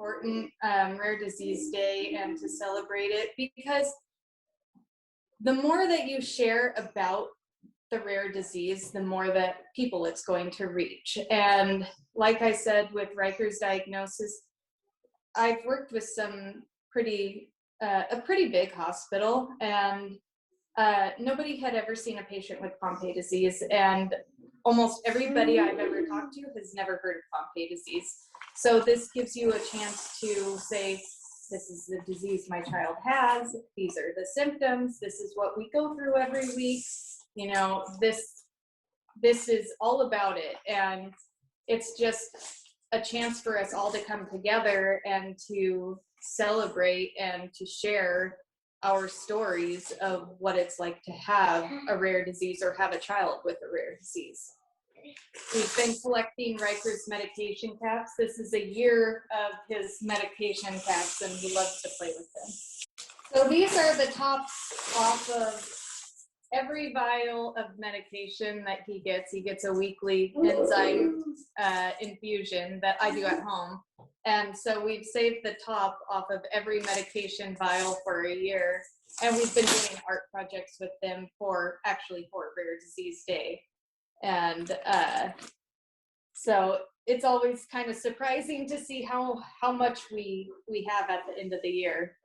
important Rare Disease Day and to celebrate it, because the more that you share about the rare disease, the more that people it's going to reach. And like I said, with Riker's diagnosis, I've worked with some a pretty big hospital, and nobody had ever seen a patient with Pompe disease, and almost everybody I've ever talked to has never heard of Pompe disease. So this gives you a chance to say, this is the disease my child has, these are the symptoms, this is what we go through every week, you know, this is all about it. And it's just a chance for us all to come together and to celebrate and to share our stories of what it's like to have a rare disease or have a child with a rare disease. We've been collecting Riker's medication caps. This is a year of his medication caps, and he loves to play with them. So these are the tops off of every vial of medication that he gets. He gets a weekly enzyme infusion that I do at home. And so we've saved the top off of every medication vial for a year. And we've been doing art projects with them for Rare Disease Day. And so it's always kind of surprising to see how much we have at the end of the year.